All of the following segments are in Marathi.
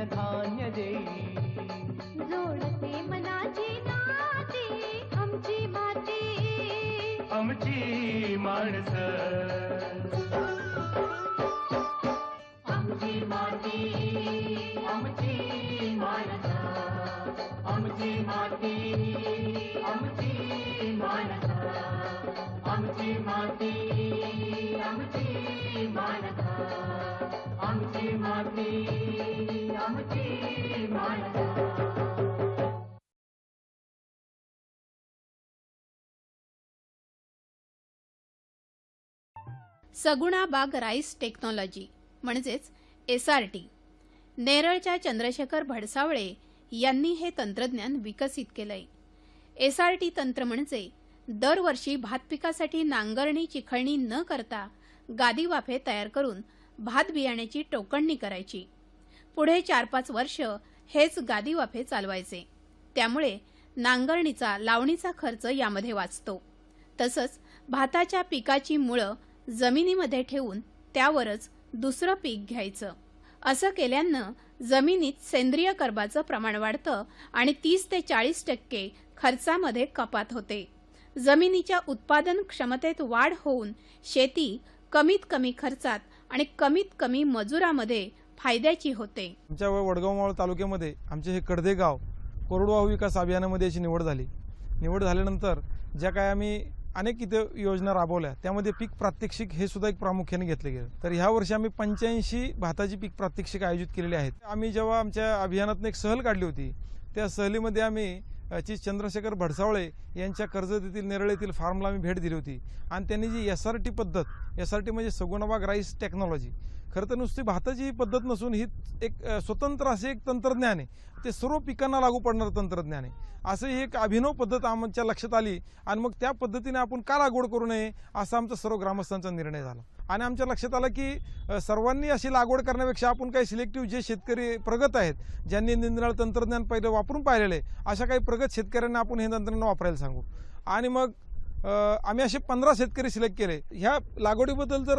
धान्य देई. जोडते मनाची नाती आमची माती, आमची माणसं. आमची माती, आमची माणसं. आमची माती, आमची माणसं. आमची माती, आमची माणसं. आमची माती, आमची माणसं. सगुणा बाग राईस टेक्नॉलॉजी म्हणजेच SRT. नेरळच्या चंद्रशेखर भडसावळे यांनी हे तंत्रज्ञान विकसित केलंय. SRT तंत्र म्हणजे दरवर्षी भात पिकासाठी नांगरणी चिखळणी न करता गादी वाफे तयार करून भात बियाण्याची टोकणणी करायची. पुढे 4-5 वर्ष हेच गादी वाफे चालवायचे. त्यामुळे नांगरणीचा लावणीचा खर्च यामध्ये वाचतो. तसंच भाताच्या पिकाची मुळं जमिनीमध्ये ठेवून त्यावरच दुसरं पीक घ्यायचं. असं केल्यानं जमिनीत सेंद्रिय कर्बाचं प्रमाण वाढतं आणि 30 ते 40% खर्चामध्ये कपात होते. जमिनीच्या उत्पादन क्षमतेत वाढ होऊन शेती कमीत कमी खर्चात आणि कमीत कमी मजुरामध्ये फायद्याची होते. आमच्या वडगाव तालुक्यामध्ये आमचे हे कडदे गाव कोरडवाहू विकास अभियानामध्ये याची निवड झाली. निवड झाल्यानंतर ज्या काय आम्ही अनेक इथं योजना राबवल्या त्यामध्ये पीक प्रात्यक्षिक हे सुद्धा एक प्रामुख्याने घेतले गेले. तर ह्या वर्षी आम्ही 85 भाताची पीक प्रात्यक्षिक आयोजित केलेली आहेत. आम्ही जेव्हा आमच्या अभियानातून एक सहल काढली होती त्या सहलीमध्ये आम्ही चंद्रशेखर भडसावळे यांच्या कर्जत येथील नेरळ येथील फार्मला आम्ही भेट दिली होती आणि त्यांनी जी SRT पद्धत, SRT म्हणजे सगुणा बाग राईस टेक्नॉलॉजी, खरं तर नुसती भाताची ही पद्धत नसून ही एक स्वतंत्र असे एक तंत्रज्ञान आहे. ते सर्व पिकांना लागू पडणारं तंत्रज्ञान आहे. असं ही एक अभिनव पद्धत आमच्या लक्षात आली आणि मग त्या पद्धतीने आपण का लागवड करू नये असा आमचा सर्व ग्रामस्थांचा निर्णय झाला. आणि आमच्या लक्षात आलं की सर्वांनी अशी लागवड करण्यापेक्षा आपण काही सिलेक्टिव्ह जे शेतकरी प्रगत आहेत, ज्यांनी निरनिराळ तंत्रज्ञान पहिलं वापरून पाहिलेले, अशा काही प्रगत शेतकऱ्यांना आपण हे तंत्रज्ञान वापरायला सांगू. आणि मग आम्ही असे 15 शेतकरी सिलेक्ट केले. ह्या लागवडीबद्दल जर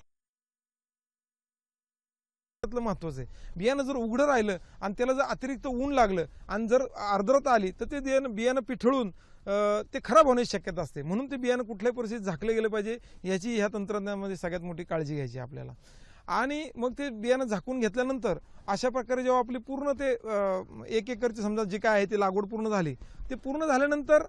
महत्वाचं आहे, बियाणं जर उघडं राहिलं आणि त्याला जर अतिरिक्त ऊन लागलं आणि जर आर्द्रता आली तर ते बियाणं पिठळून ते खराब होण्याची शक्यता असते. म्हणून ते बियाणं कुठल्याही परिस्थितीत झाकले गेले पाहिजे याची ह्या तंत्रज्ञानामध्ये सगळ्यात मोठी काळजी घ्यायची आपल्याला. आणि मग ते बियाणं झाकून घेतल्यानंतर अशा प्रकारे जेव्हा आपली पूर्ण ते 1 एकरची समजा जे काय आहे ते लागवड पूर्ण झाली, ते पूर्ण झाल्यानंतर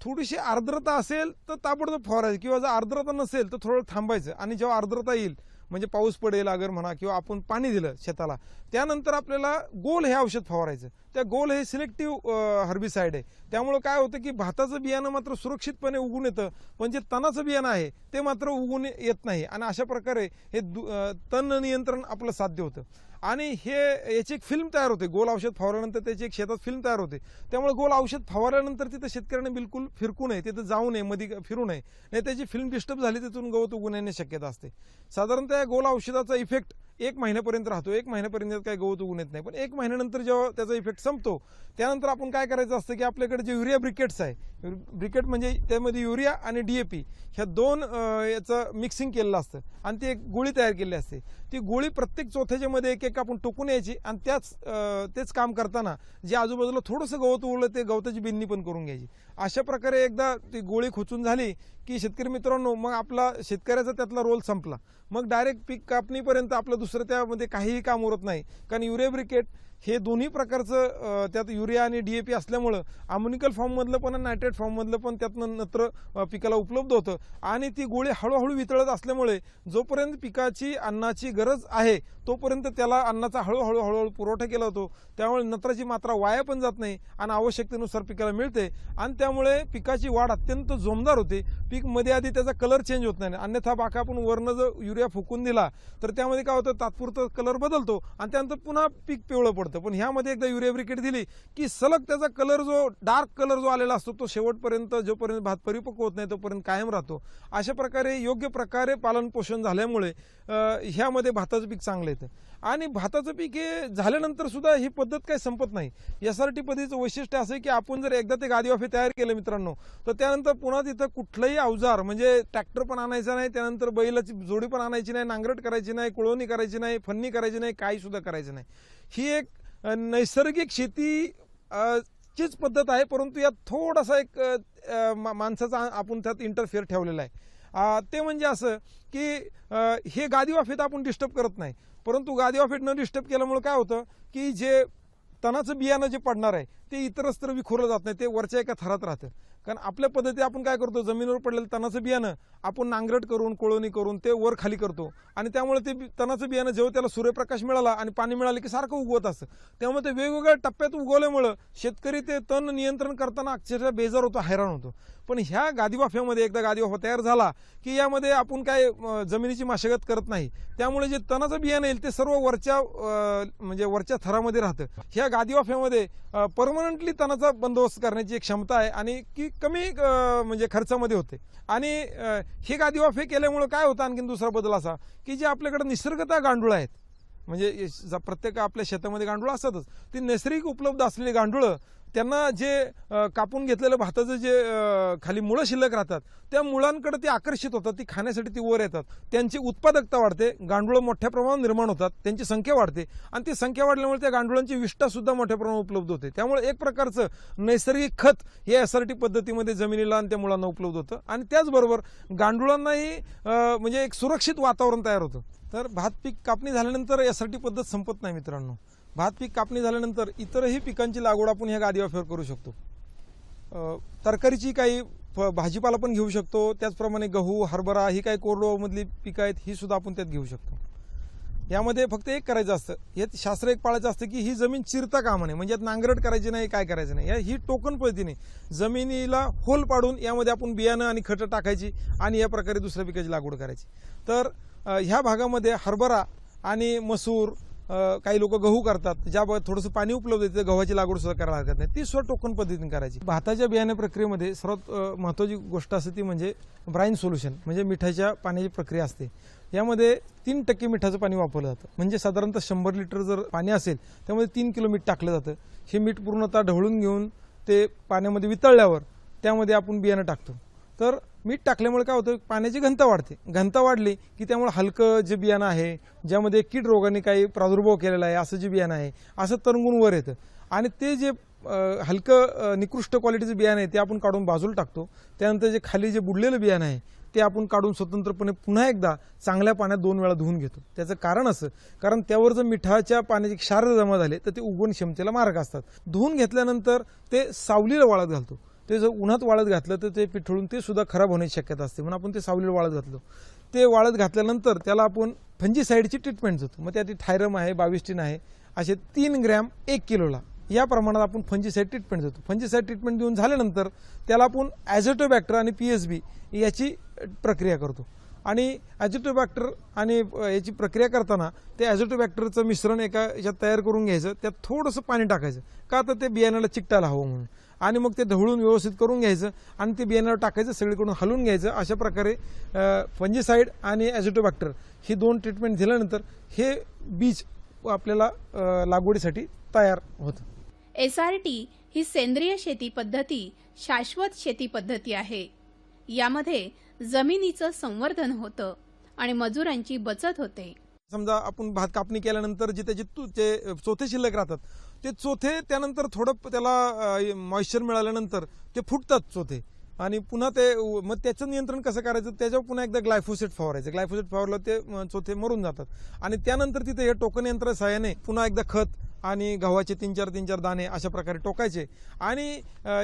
थोडीशी आर्द्रता असेल तर ताबडतोब फवारायचं किंवा जर आर्द्रता नसेल तर थोडं थांबायचं. आणि जेव्हा आर्द्रता येईल म्हणजे पाऊस पडेल अगर म्हणा किंवा आपण पाणी दिलं शेताला, त्यानंतर आपल्याला गोल हे औषध फवारायचं. त्या गोल हे सिलेक्टिव्ह हर्बिसाइड आहे. त्यामुळे काय होतं की भाताचं बियाणं मात्र सुरक्षितपणे उगून येतं, पण जे तणाचं बियाणं आहे ते मात्र उगून येत नाही. आणि अशा प्रकारे हे तण नियंत्रण आपलं साध्य होतं. आणि हे याची एक फिल्म तयार होते. गोल औषध फवारल्यानंतर त्याची एक शेतात फिल्म तयार होते. त्यामुळे गोल औषध फवारल्यानंतर तिथं शेतकऱ्याने बिलकुल फिरकू नये, तिथं जाऊ नये, मध्ये फिरू नये, नाही त्याची फिल्म डिस्टर्ब झाली तिथून गवत उगून येण्याची शक्यता असते. साधारणतः या गोल औषधाचा इफेक्ट 1 महिन्यापर्यंत राहतो. 1 महिन्यापर्यंत काही गवत उगून येत नाही. पण 1 महिन्यानंतर जेव्हा त्याचा इफेक्ट संपतो त्यानंतर आपण काय करायचं असतं की आपल्याकडे जे युरिया ब्रिकेट्स आहे, ब्रिकेट म्हणजे त्यामध्ये युरिया आणि DAP ह्या 2 याचं मिक्सिंग केलेलं असतं आणि ती एक गोळी तयार केलेली असते. ती गोळी प्रत्येक चोथ्याच्या मध्ये एक आपण टोकून यायची आणि तेच काम करताना जे आजूबाजूला थोडंसं गवत उरलं ते गवताची बिन्नी पण करून घ्यायची. अशा प्रकारे एकदा ती गोळी खोचून झाली की शेतकरी मित्रांनो मग आपला शेतकऱ्याचा त्यातला रोल संपला. मग डायरेक्ट पीक कापणीपर्यंत आपलं दुसरं त्यामध्ये काहीही काम उरत नाही. कारण युरिया ब्रिकेट हे दोन्ही प्रकारचं त्यात युरिया आणि DAP असल्यामुळं अमोनिकल फॉर्ममधलं पण आणि नायट्रेट फॉर्ममधलं पण त्यातनं नत्र पिकाला उपलब्ध होतं. आणि ती गोळी हळूहळू वितळत असल्यामुळे जोपर्यंत पिकाची अन्नाची गरज आहे तोपर्यंत त्याला अन्नाचा हळूहळू पुरवठा केला जातो. त्यामुळे नत्राची मात्रा वाया पण जात नाही आणि आवश्यकतेनुसार पिकाला मिळते आणि त्यामुळे पिकाची वाढ अत्यंत जोमदार होते. पीक मध्ये आधी त्याचा कलर चेंज होत नाही. अन्यथा बाका आपण वरनं जर युरिया फुकून दिला तर त्यामध्ये काय होतं, तात्पुरतं कलर बदलतो आणि त्यानंतर पुन्हा पीक पिवळं पडतं. पण ह्यामध्ये एकदा युरिया ब्रिकेट दिली की सलग त्याचा कलर जो डार्क कलर जो आलेला असतो तो शेवटपर्यंत जोपर्यंत भात परिपक्व होत नाही तोपर्यंत कायम राहतो. अशा प्रकारे योग्य प्रकारे पालन पोषण झाल्यामुळे ह्यामध्ये भाताचं पीक चांगलं येतं. आणि भाताचं पीक हे झाल्यानंतर सुद्धा ही पद्धत काही संपत नाही. SRT पद्धतीचं वैशिष्ट्य असं आहे की आपण जर एकदा ते गादी वाफे तयार केले मित्रांनो तर त्यानंतर पुन्हा तिथं कुठलंही अवजार म्हणजे ट्रॅक्टर पण आणायचा नाही, त्यानंतर बैलाची जोडी पण आणायची नाही, नांगरट करायची नाही, कुळवणी करायची नाही, फन्नी करायची नाही, काही सुद्धा करायचं नाही. ही एक नैसर्गिक शेती चीच पद्धत आहे, परंतु यात थोडासा एक माणसाचा आपण त्यात इंटरफेअर ठेवलेला आहे. ते म्हणजे असं की हे गादी वाफेत आपण डिस्टर्ब करत नाही, परंतु गादी वाफेत न डिस्टर्ब केल्यामुळे काय होतं की जे तणाचं बियाणं जे पडणार आहे ते इतरत्र विखुरलं जात नाही, ते वरच्या एका थरात राहतं. कारण आपल्या पद्धती आपण काय करतो, जमिनीवर पडलेलं तणाचं बियाणं आपण नांगरट करून कोळवणी करून ते वर खाली करतो आणि त्यामुळे ते तणाचं बियाणं जेव्हा त्याला सूर्यप्रकाश मिळाला आणि पाणी मिळाले की सारखं उगवत असतं. त्यामुळे ते वेगवेगळ्या टप्प्यात उगवल्यामुळं शेतकरी ते तण नियंत्रण करताना अक्षरशः बेजार होतो, हैराण होतो. पण ह्या गादीवाफ्यामध्ये एकदा गादीवाफा तयार झाला की यामध्ये आपण काय जमिनीची मशागत करत नाही, त्यामुळे जे तणाचं बियाणं येईल ते सर्व वरच्या म्हणजे वरच्या थरामध्ये राहतं. ह्या गादीवाफ्यामध्ये परमनंटली तणाचा बंदोबस्त करण्याची एक क्षमता आहे आणि की कमी म्हणजे खर्चामध्ये होते. आणि हे गादीवाफे केल्यामुळे काय होतं आणखीन दुसरा बदल असा की जे आपल्याकडे निसर्गतः गांडूळ आहेत, म्हणजे प्रत्येक आपल्या शेतामध्ये गांडूळ असतातच, ती नैसर्गिक उपलब्ध असलेली गांडूळं त्यांना जे कापून घेतलेलं भाताचं जे खाली मुळं शिल्लक राहतात त्या मुळांकडे ते आकर्षित होतात, ती खाण्यासाठी ती वर येतात, त्यांची उत्पादकता वाढते, गांडूळं मोठ्या प्रमाणात निर्माण होतात, त्यांची संख्या वाढते आणि ती संख्या वाढल्यामुळे त्या गांडुळांची विष्ठा सुद्धा मोठ्या प्रमाणात उपलब्ध होते. त्यामुळे एक प्रकारचं नैसर्गिक खत हे SRT पद्धतीमध्ये जमिनीला आणि त्या मुळांना उपलब्ध होतं आणि त्याचबरोबर गांडुळांनाही म्हणजे एक सुरक्षित वातावरण तयार होतं. तर भात पीक कापणी झाल्यानंतर SRT पद्धत संपत नाही मित्रांनो. भात पीक कापणी झाल्यानंतर इतरही पिकांची लागवड आपण ह्या गादीवाफ्यावर करू शकतो. तरकारीची काही भाजीपाला पण घेऊ शकतो, त्याचप्रमाणे गहू हरभरा ही काही कोरडवाहूमधली पिकं आहेत ही सुद्धा आपण त्यात घेऊ शकतो. यामध्ये फक्त एक करायचं असतं, यात शास्त्र एक पाळायचं असतं की ही जमीन चिरता कामा नये, म्हणजे यात नांगरट करायची नाही, काय करायचं नाही. ही टोकन पद्धतीने जमिनीला होल पाडून यामध्ये आपण बियाणं आणि खतं टाकायची आणि या प्रकारे दुसऱ्या पिकाची लागवड करायची. तर ह्या भागामध्ये हरभरा आणि मसूर, काही लोक गहू करतात, ज्या भागात थोडंसं पाणी उपलब्ध आहे गव्हाची लागवड सुद्धा करायला हरकत नाही, ती सुद्धा टोकन पद्धतीने करायची. भाताच्या बियाणे प्रक्रियेमध्ये सर्वात महत्त्वाची गोष्ट असते ती म्हणजे ब्राइन सोल्युशन, म्हणजे मिठाच्या पाण्याची प्रक्रिया असते. यामध्ये 3% मिठाचं पाणी वापरलं जातं, म्हणजे साधारणतः 100 लिटर जर पाणी असेल त्यामध्ये 3 किलो मीठ टाकलं जातं. हे मीठ पूर्णतः ढवळून घेऊन ते पाण्यामध्ये वितळल्यावर त्यामध्ये आपण बियाणं टाकतो. तर मीठ टाकल्यामुळे काय होतं, पाण्याची घनता वाढते. घनता वाढली की त्यामुळे हलकं जे बियाणं आहे, ज्यामध्ये कीड रोगाने काही प्रादुर्भाव केलेला आहे असं जे बियाणं आहे असं तरंगून वर येतं आणि ते जे हलकं निकृष्ट क्वालिटीचं बियाणं आहे ते आपण काढून बाजूला टाकतो. त्यानंतर जे खाली जे बुडलेलं बियाणं आहे ते आपण काढून स्वतंत्रपणे पुन्हा एकदा चांगल्या पाण्यात 2 वेळा धुवून घेतो. त्याचं कारण असं, कारण त्यावर जर मिठाच्या पाण्याची क्षार जमा झाले तर ते उगवण क्षमतेला मार्ग असतात. धुवून घेतल्यानंतर ते सावलीला वाळत घालतो. ते जर उन्हात वाळत घातलं तर ते पिठळून ते सुद्धा खराब होण्याची शक्यता असते, म्हणून आपण ते सावलीला वाळत घातलं. ते वाळत घातल्यानंतर त्याला आपण फंजीसाईडची ट्रीटमेंट देतो. मग त्यात थायरम आहे, बाविस्टिन आहे, असे 3 ग्रॅम 1 किलोला या प्रमाणात आपण फंजीसाईड ट्रीटमेंट देतो. फंजीसाईड ट्रीटमेंट देऊन झाल्यानंतर त्याला आपण ॲझोटोबॅक्टर आणि PSB याची प्रक्रिया करतो. आणि ॲझोटोबॅक्टर आणि याची प्रक्रिया करताना ते ॲझोटोबॅक्टरचं मिश्रण एका याच्यात तयार करून घ्यायचं, त्यात थोडंसं पाणी टाकायचं, का तर ते बियाण्याला चिकटायला हवं म्हणून, आणि मग ते ढवळून व्यवस्थित करून घ्यायचं आणि ते बियाण्यावर टाकायचं, सगळीकडून हलवून घ्यायचं. अशा प्रकारे फंजीसाईड आणि ॲझोटोबॅक्टर ही 2 ट्रीटमेंट दिल्यानंतर हे बीज आपल्याला लागवडीसाठी तयार होतं. SRT ही सेंद्रिय शेती पद्धती शाश्वत शेती पद्धती आहे. यामध्ये जमिनीचं संवर्धन होतं आणि मजुरांची बचत होते. समजा आपण भात कापणी केल्यानंतर जे त्याचे चोथे शिल्लक राहतात ते चोथे त्यानंतर थोडं त्याला मॉइश्चर मिळाल्यानंतर ते फुटतात चोथे आणि पुन्हा ते मग त्याचं नियंत्रण कसं करायचं, त्याच्यावर पुन्हा एकदा ग्लायफोसेट फवारायचं. ग्लायफोसेट फवारलं ते चोथे मरून जातात आणि त्यानंतर तिथे हे टोकन यंत्र सहाय्याने पुन्हा एकदा खत आणि गव्हाचे 3-4 दाणे अशा प्रकारे टोकायचे. आणि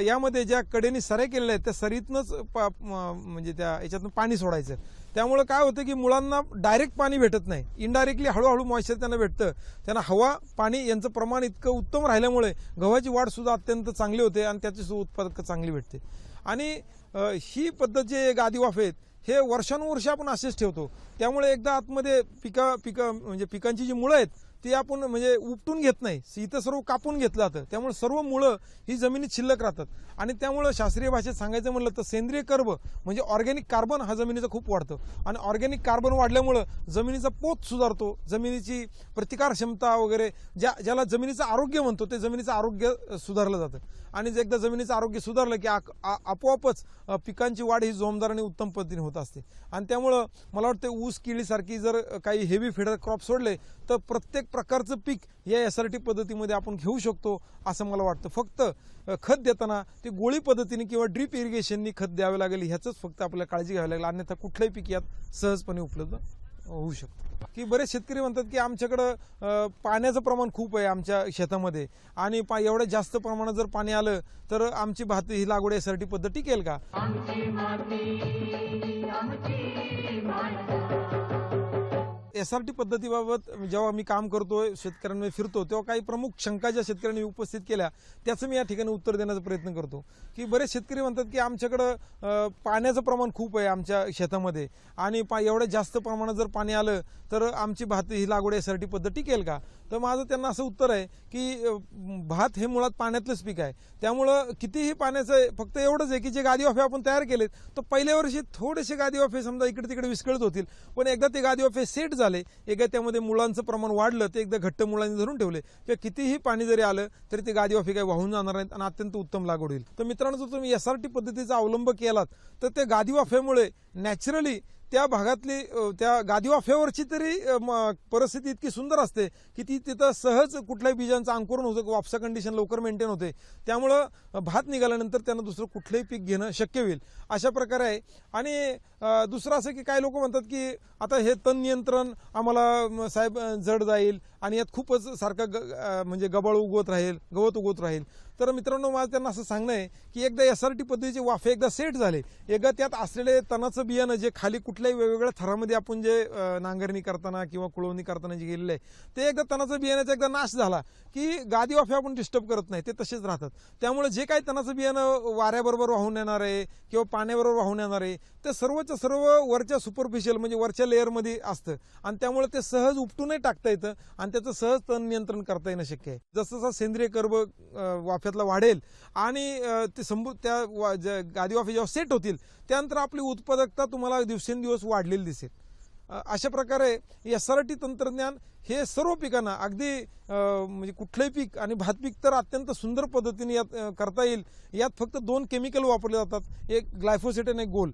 यामध्ये ज्या कडेने सऱ्या केलेल्या आहेत त्या सरीतनंच म्हणजे त्या याच्यातून पाणी सोडायचं. त्यामुळे काय होतं की मुळांना डायरेक्ट पाणी भेटत नाही, इनडायरेक्टली हळूहळू मॉइश्चर त्यांना भेटतं. त्यांना हवा पाणी यांचं प्रमाण इतकं उत्तम राहिल्यामुळे गव्हाची वाढ सुद्धा अत्यंत चांगली होते आणि त्याची सुद्धा उत्पादकता चांगली भेटते. आणि ही पद्धत जे गादीवाफे आहेत हे वर्षानुवर्ष आपण असेच ठेवतो. त्यामुळे एकदा आतमध्ये म्हणजे पिकांची जी मुळं आहेत ती आपण म्हणजे उपटून घेत नाही, इथं सर्व कापून घेतलं जातं. त्यामुळे सर्व मुळं ही जमिनीत शिल्लक राहतात आणि त्यामुळे शास्त्रीय भाषेत सांगायचं म्हणलं तर सेंद्रिय कर्ब म्हणजे ऑर्गॅनिक कार्बन हा जमिनीचा खूप वाढतो आणि ऑर्गॅनिक कार्बन वाढल्यामुळं जमिनीचा पोत सुधारतो, जमिनीची प्रतिकार क्षमता वगैरे ज्याला जमिनीचं आरोग्य म्हणतो ते जमिनीचं आरोग्य सुधारलं जातं. आणि एकदा जमिनीचं आरोग्य सुधारलं की आपोआपच पिकांची वाढ ही जोमदार आणि उत्तम पद्धतीने होत असते. आणि त्यामुळं मला वाटतं ऊस केळीसारखी जर काही हेवी फिडर क्रॉप सोडले तर प्रत्येक प्रकारचं पीक या SRT पद्धतीमध्ये आपण घेऊ शकतो असं मला वाटतं. फक्त खत देताना ते गोळी पद्धतीने किंवा ड्रीप इरिगेशननी खत द्यावे लागेल ह्याचंच फक्त आपल्याला काळजी घ्यावी लागेल, अन्यथा कुठलंही पीक यात सहजपणे उपलब्ध होऊ शकतं. की बरेच शेतकरी म्हणतात की आमच्याकडं पाण्याचं प्रमाण खूप आहे आमच्या शेतामध्ये आणि एवढ्या जास्त प्रमाणात जर पाणी आलं तर आमची भात ही लागवड SRT पद्धत टिकेल का? आमची माती आमची माणसं. SRT पद्धतीबाबत जेव्हा मी काम करतोय, शेतकऱ्यांमध्ये फिरतो, तेव्हा काही प्रमुख शंका ज्या शेतकऱ्यांनी उपस्थित केल्या त्याचं मी या ठिकाणी उत्तर देण्याचा प्रयत्न करतो. की बरेच शेतकरी म्हणतात की आमच्याकडं पाण्याचं प्रमाण खूप आहे आमच्या शेतामध्ये आणि एवढ्या जास्त प्रमाणात जर पाणी आलं तर आमची भात ही लागवड SRT पद्धत टिकेल का? तर माझं त्यांना असं उत्तर आहे की भात हे मुळात पाण्यातलंच पीक आहे, त्यामुळं कितीही पाण्याचं फक्त एवढंच आहे की जे गादी वाफे आपण तयार केलेत तर पहिल्या वर्षी थोडेसे गादी वाफे समजा इकडे तिकडे विस्कळीत होतील, पण एकदा ते गादी वाफे सेट झाले, एकदा त्यामध्ये मुळांचं प्रमाण वाढलं, ते एकदा घट्ट मुळांनी धरून ठेवले किंवा कितीही पाणी जरी आलं तरी ते गादी वाफे काही वाहून जाणार नाहीत आणि अत्यंत उत्तम लागवड होईल. तर मित्रांनो, जर तुम्ही SRT पद्धतीचा अवलंब केलात तर त्या गादी वाफ्यामुळे नॅचरली त्या भागातली त्या गादी वाफ्यावरची तरी परिस्थिती इतकी सुंदर असते की ती तिथं सहज कुठल्याही बीजांचं अंकुरण होतं, वापसा कंडिशन लवकर मेंटेन होते, त्यामुळं भात निघाल्यानंतर त्यांना दुसरं कुठलंही पीक घेणं शक्य होईल अशा प्रकारे आहे. आणि दुसरं असं की काही लोक म्हणतात की आता हे तण नियंत्रण आम्हाला साहेब जड जाईल आणि यात खूपच सारखं म्हणजे गबाळ उगवत राहील, गवत उगवत राहील. तर मित्रांनो, माझं त्यांना असं सांगणं आहे की एकदा SRT पद्धतीचे वाफे एकदा सेट झाले, एकदा त्यात असलेले तणाचं बियाणं जे खाली कुठल्याही वेगवेगळ्या थरामध्ये आपण जे नांगरणी करताना किंवा कुळवणी करताना जे गेलेलं आहे ते एकदा तणाचं बियाण्याचा एकदा नाश झाला की गादी वाफे आपण डिस्टर्ब करत नाही, ते तसेच राहतात. त्यामुळे जे काही तणाचं बियाणं वाऱ्याबरोबर वाहून येणार आहे किंवा पाण्याबरोबर वाहून येणार आहे ते सर्वच्या सर्व वरच्या सुपरफिशियल म्हणजे वरच्या लेअरमध्ये असतं आणि त्यामुळे ते सहज उपटूनही टाकता येतं आणि त्याचं सहज तण नियंत्रण करता येणं शक्य आहे. जसं जसं सेंद्रिय कर्ब वाफ्यातला वाढेल आणि ते त्या गादी वाफे जेव्हा सेट होतील त्यानंतर आपली उत्पादकता तुम्हाला दिवसेंदिवस वाढलेली दिसेल. अशा प्रकारे SRT तंत्रज्ञान हे सर्व पिकांना अगदी म्हणजे कुठलंही पीक आणि भात पीक तर अत्यंत सुंदर पद्धतीने यात करता येईल. यात फक्त 2 केमिकल वापरले जातात, एक ग्लायफोसेट आणि एक गोल.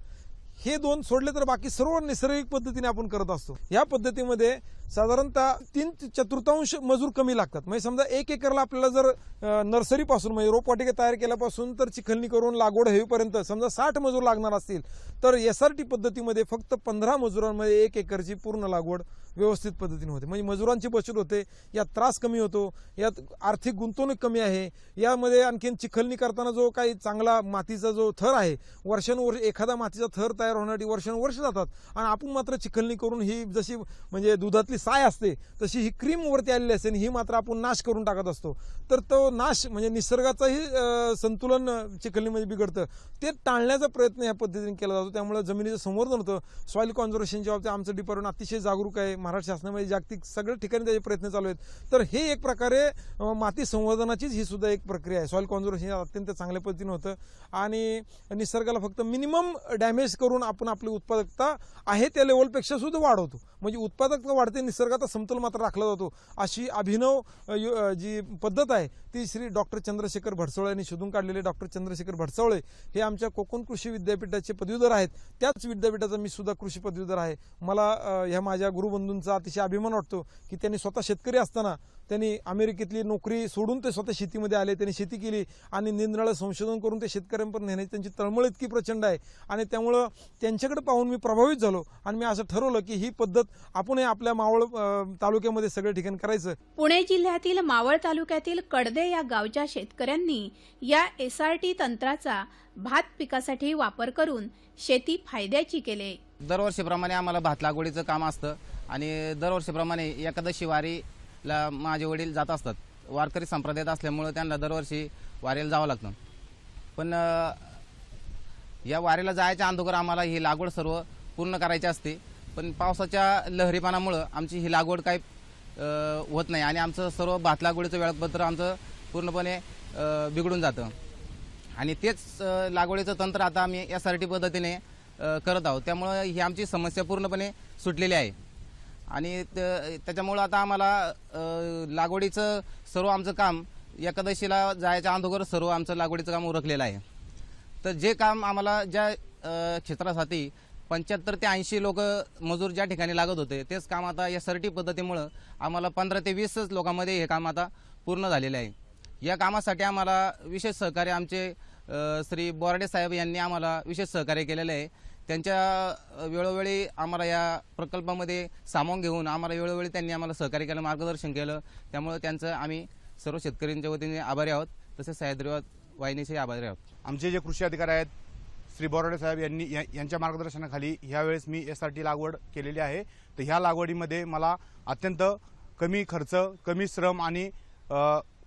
हे 2 सोडले तर बाकी सर्व नैसर्गिक पद्धतीने आपण करत असतो. या पद्धतीमध्ये साधारणतः 3/4 मजूर कमी लागतात. म्हणजे समजा 1 एकरला आपल्याला जर नर्सरीपासून म्हणजे रोपवाटिका तयार केल्यापासून तर चिखलणी करून लागवड होईपर्यंत समजा 60 मजूर लागणार असतील तर SRT पद्धतीमध्ये फक्त 15 मजुरांमध्ये 1 एकरची पूर्ण लागवड व्यवस्थित पद्धतीने होते. म्हणजे मजुरांची बचत होते, यात त्रास कमी होतो, यात आर्थिक गुंतवणूक कमी आहे. यामध्ये आणखीन चिखलणी करताना जो काही चांगला मातीचा जो थर आहे, वर्षानुवर्ष एखादा मातीचा थर तयार होण्यासाठी वर्षानुवर्ष जातात आणि आपण मात्र चिखलणी करून ही जशी म्हणजे दुधातली साय असते तशी ही क्रीम वरती आलेली असते आणि ही मात्र आपण नाश करून टाकत असतो. तर तो नाश म्हणजे निसर्गाचंही संतुलन चिखलणीमध्ये बिघडतं, ते टाळण्याचा प्रयत्न या पद्धतीने केला जातो. त्यामुळे जमिनीचं संवर्धन होतं. सॉइल कॉन्झर्वेशनच्या बाबतीत आमचं डिपार्टमेंट अतिशय जागरूक आहे. महाराष्ट्र शासनामध्ये जागतिक सगळ्या ठिकाणी त्याचे प्रयत्न चालू आहेत. तर हे एक प्रकारे माती संवर्धनाचीच ही सुद्धा एक प्रक्रिया आहे. सॉइल कॉन्झर्वेशन अत्यंत चांगल्या पद्धतीने होतं आणि निसर्गाला फक्त मिनिमम डॅमेज करून आपण आपली उत्पादकता आहे त्या लेवलपेक्षा सुद्धा वाढवतो. म्हणजे उत्पादकता वाढते, निसर्गाचा समतोल मात्र राखला जातो. अशी अभिनव जी पद्धत आहे ती श्री डॉक्टर चंद्रशेखर भडसवळे यांनी शोधून काढलेले. डॉक्टर चंद्रशेखर भडसवळे हे आमच्या कोकण कृषी विद्यापीठाचे पदवीधर आहेत. त्याच विद्यापीठाचा मी सुद्धा कृषी पदवीधर आहे. मला ह्या माझ्या गुरुबंधूंचा अतिशय अभिमान वाटतो की त्यांनी स्वतः शेतकरी असताना त्यांनी अमेरिकेतली नोकरी सोडून ते स्वतः शेतीमध्ये आले, त्यांनी शेती केली आणि निरनिराळं संशोधन करून ते शेतकऱ्यांपर्यंत नेण्याची त्यांची तळमळ इतकी प्रचंड आहे आणि त्यामुळं त्यांच्याकडे पाहून मी प्रभावित झालो आणि मी असं ठरवलं की ही पद्धत आपण आपल्या मावळ तालुक्यामध्ये सगळ्या ठिकाणी करायचं. पुणे जिल्ह्यातील मावळ तालुक्यातील कडदे या गावच्या शेतकऱ्यांनी या SRT तंत्राचा भात पिकासाठी वापर करून शेती फायद्याची केले. दरवर्षीप्रमाणे आम्हाला भात लागवडीचं काम असतं आणि दरवर्षीप्रमाणे एकादशी वारीला माझे वडील जात असतात. वारकरी संप्रदायात असल्यामुळे त्यांना दरवर्षी वारीला जावं लागतं. पण या वारीला जायच्या अगोदर आम्हाला ही लागवड सर्व पूर्ण करायची असते. पण पावसाच्या लहरीपणामुळं आमची ही लागवड काही होत नाही आणि आमचं सर्व भात लागवडीचं वेळापत्र आमचं पूर्णपणे बिघडून जातं आणि तेच लागवडीचं तंत्र आता आम्ही SRT पद्धतीने करत आहोत. त्यामुळं ही आमची समस्या पूर्णपणे सुटलेली आहे आणि त्याच्यामुळं आता आम्हाला लागवडीचं सर्व आमचं काम एकादशीला जायच्या अगोदर सर्व आमचं लागवडीचं काम उरकलेलं आहे. तर जे काम आम्हाला ज्या क्षेत्रासाठी 75 ते 80 लोक मजूर ज्या ठिकाणी लागत होते तेच काम आता SRT पद्धतीमुळं आम्हाला 15 ते 20च लोकांमध्ये हे काम आता पूर्ण झालेले आहे। या कामासाठी आम्हाला विशेष सहकार्य आमचे श्री बोराडे साहेब यांनी आम्हाला विशेष सहकार्य केलेले आहे। त्यांच्या वेळोवेळी आम्हाला या प्रकल्पामध्ये सामावून घेऊन आम्हाला वेळोवेळी त्यांनी आम्हाला सहकार्य केलं, मार्गदर्शन केलं। त्यामुळे त्यांचं आम्ही सर्व शेतकऱ्यांच्या वतीने आभारी आहोत, तसेच सह्याद्री वाहिनीचे आभारी आहोत। आमचे जे कृषी अधिकारी आहेत श्री बोराडे साहेब यांच्या मार्गदर्शनाखाली ह्यावेळेस मी SRT लागवड केलेली आहे। तर ह्या लागवडीमध्ये मला अत्यंत कमी खर्च, कमी श्रम आणि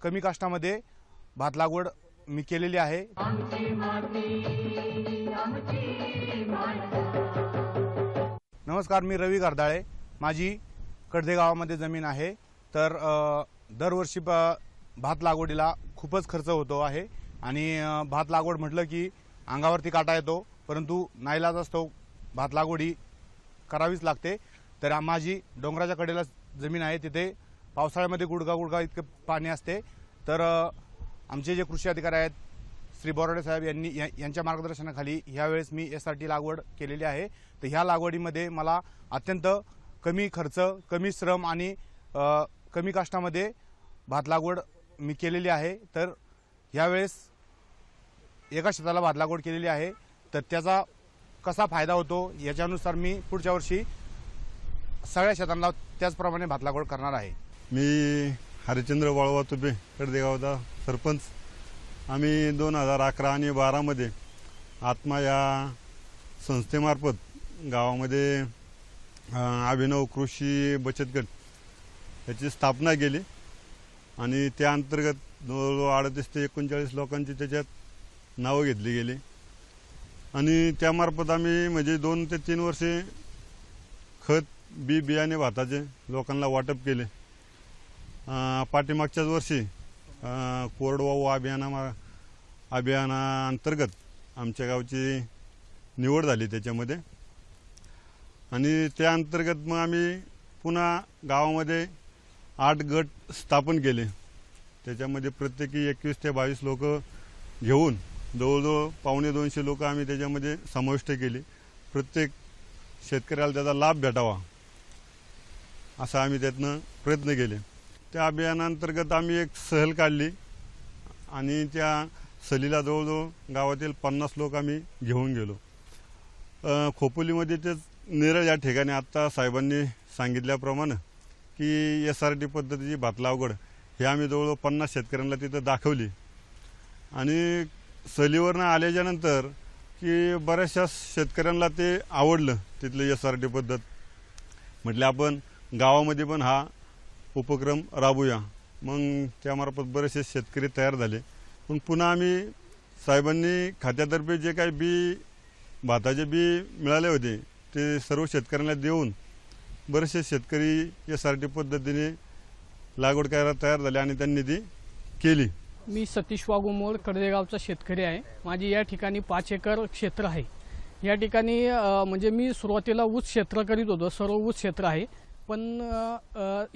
कमी कष्टामध्ये भात लागवड मी केलेली आहे। आमची माती आमची माणसं। नमस्कार, मी रवी गारदाळे। माझी कडदे गावामध्ये जमीन आहे। तर दरवर्षी भात लागवडीला खूपच खर्च होतो आहे आणि भात लागवड म्हटलं की अंगावरती काटा येतो, परंतु नाईलाज असतो, भात लागवडी करावीच लागते। तर माझी डोंगराच्या कडेला जमीन आहे, तिथे पावसाळ्यामध्ये गुडघा इतके पाणी असते। तर आमचे जे कृषी अधिकारी आहेत श्री बोराडे साहेब यांच्या मार्गदर्शनाखाली ह्यावेळेस मी SRT लागवड केलेली आहे। तर ह्या लागवडीमध्ये मला अत्यंत कमी खर्च, कमी श्रम आणि कमी कष्टामध्ये भात लागवड मी केलेली आहे। तर ह्यावेळेस एका शेताला भात लागवड केलेली आहे, तर त्याचा कसा फायदा होतो याच्यानुसार मी पुढच्या वर्षी सगळ्या शेतांना त्याचप्रमाणे भात लागवड करणार आहे। मी हरिचंद्र वाळवा तुबे, कडदेगावचा सरपंच। आम्ही 2011 आणि 12 मध्ये आत्मा या संस्थेमार्फत गावामध्ये अभिनव कृषी बचत गट याची स्थापना केली आणि त्या अंतर्गत जवळजवळ 38 ते 39 लोकांची त्याच्यात नावं घेतली गेली आणि त्यामार्फत आम्ही म्हणजे 2 ते 3 वर्षे खत, बियाणे भाताचे लोकांना वाटप केले। पाठीमागच्याच वर्षी कोरडवाहू अभियानाअंतर्गत आमच्या गावची निवड झाली त्याच्यामध्ये आणि त्या अंतर्गत मग आम्ही पुन्हा गावामध्ये 8 गट स्थापन केले। त्याच्यामध्ये प्रत्येकी 21 ते 22 लोक घेऊन जवळजवळ 250 लोक आम्ही त्याच्यामध्ये समाविष्ट केली। प्रत्येक शेतकऱ्याला त्याचा लाभ भेटावा असा आम्ही त्यातनं प्रयत्न केले। त्या अभियानांतर्गत आम्ही एक सहल काढली आणि त्या सहलीला जवळजवळ गावातील 50 लोक आम्ही घेऊन गेलो। खोपोलीमध्ये तेच नेरळ या ठिकाणी आत्ता साहेबांनी सांगितल्याप्रमाणे की SRT पद्धतीची भात लागवड हे आम्ही जवळजवळ 50 शेतकऱ्यांना तिथं दाखवली आणि सहलीवरनं आल्याच्यानंतर की बऱ्याचशा शेतकऱ्यांना ते आवडलं तिथलं SRT पद्धत। म्हटलं आपण गावामध्ये पण हा उपक्रम राबूया। मग त्यामार्फत बरेचसे शेतकरी तयार झाले। पण पुन्हा आम्ही साहेबांनी खात्यातर्फे जे काही भाताचे बी मिळाले होते ते सर्व शेतकऱ्यांना देऊन बरेचसे शेतकरी SRT पद्धतीने लागवड करायला तयार झाले आणि त्यांनी ती केली। मी सतीश वाघुमोड, कडदेगावचा शेतकरी आहे। माझी या ठिकाणी 5 एकर क्षेत्र आहे। या ठिकाणी म्हणजे मी सुरुवातीला ऊस क्षेत्र करीत होतो, सर्व ऊस क्षेत्र आहे। पण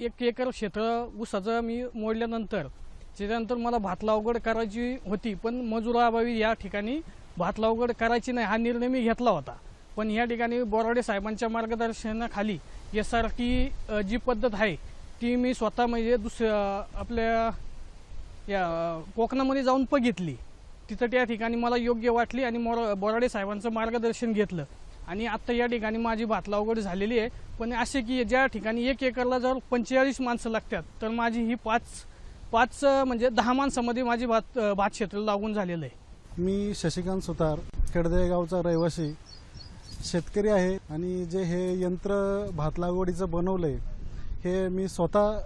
1 एकर क्षेत्र ऊसाचं मी मोडल्यानंतर त्याच्यानंतर मला भात लागवड करायची होती, पण मजुराअभावी या ठिकाणी भात लागवड करायची नाही हा निर्णय मी घेतला होता। पण या ठिकाणी बोराडे साहेबांच्या मार्गदर्शनाखाली SRT जी पद्धत आहे ती मी स्वतः म्हणजे आपल्या या कोकणामध्ये जाऊन बघितली। तिथं त्या ठिकाणी मला योग्य वाटली आणि बोराडे साहेबांचं मार्गदर्शन घेतलं आणि आता या ठिकाणी माझी भात लागवड झालेली आहे। पण असे की ज्या ठिकाणी 1 एकरला जर 45 माणसं लागतात तर माझी ही 5 म्हणजे 10 माणसामध्ये माझी भात क्षेत्र लागून झालेलं आहे। मी शशिकांत सुतार, कडदेगावचा रहिवासी शेतकरी आहे आणि जे हे यंत्र भात लागवडीचं बनवलंय हे मी स्वतः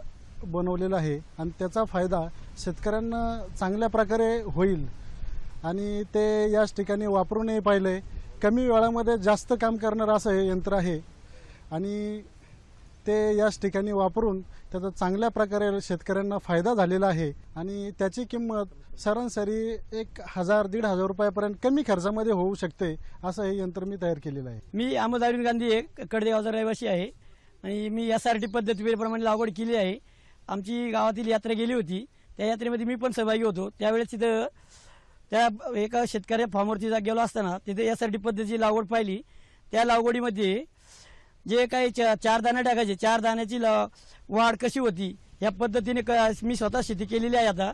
बनवलेलं आहे आणि त्याचा फायदा शेतकऱ्यांना चांगल्या प्रकारे होईल आणि ते याच ठिकाणी वापरूनही पाहिले। कमी वेळामध्ये जास्त काम करणारं असं हे यंत्र आहे आणि ते याच ठिकाणी वापरून त्याचा चांगल्या प्रकारे शेतकऱ्यांना फायदा झालेला आहे आणि त्याची किंमत सरासरी 1000-1500 रुपयापर्यंत कमी खर्चामध्ये होऊ शकते असं हे यंत्र मी तयार केलेलं आहे। मी अहमद अरविंद गांधी कडदेगावचा रहिवासी आहे आणि मी SRT पद्धतीप्रमाणे लागवड केली आहे। आमची गावातील यात्रा गेली होती, त्या यात्रेमध्ये मी पण सहभागी होतो। त्यावेळेस तिथं त्या एका शेतकऱ्या फार्मवरती गेलो असताना तिथे SRT पद्धतीची लागवड पाहिली त्या लागवडीमध्ये जे काही चार दाणे टाकायचे, चार दाण्याची वाढ कशी होती या पद्धतीने मी स्वतः शेती केलेली आहे. आता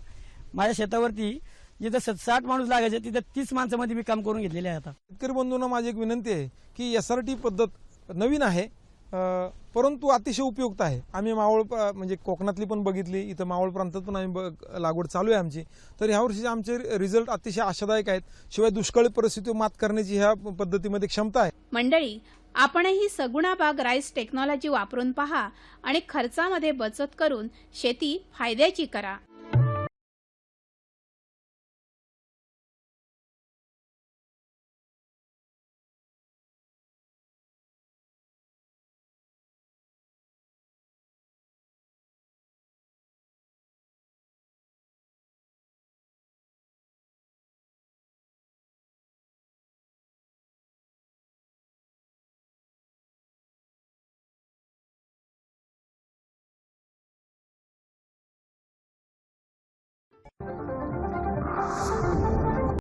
माझ्या शेतावरती जिथं 60 माणूस लागायचे तिथं 30 माणसामध्ये मी काम करून घेतलेले आहे. आता शेतकरी बंधूंना माझी एक विनंती आहे की SRT पद्धत नवीन आहे, परंतु अतिशय उपयुक्त आहे. आम्ही मावळ म्हणजे कोकणातली पण बघितली, इथं मावळ प्रांतात पण आम्ही लागवड चालू आहे आमची. तर ह्यावर्षी आमचे रिझल्ट अतिशय आशादायक आहेत. शिवाय दुष्काळी परिस्थितीवर मात करण्याची ह्या पद्धतीमध्ये क्षमता आहे. मंडळी, आपणही सगुणा बाग राईस टेक्नॉलॉजी वापरून पहा आणि खर्चामध्ये बचत करून शेती फायद्याची करा.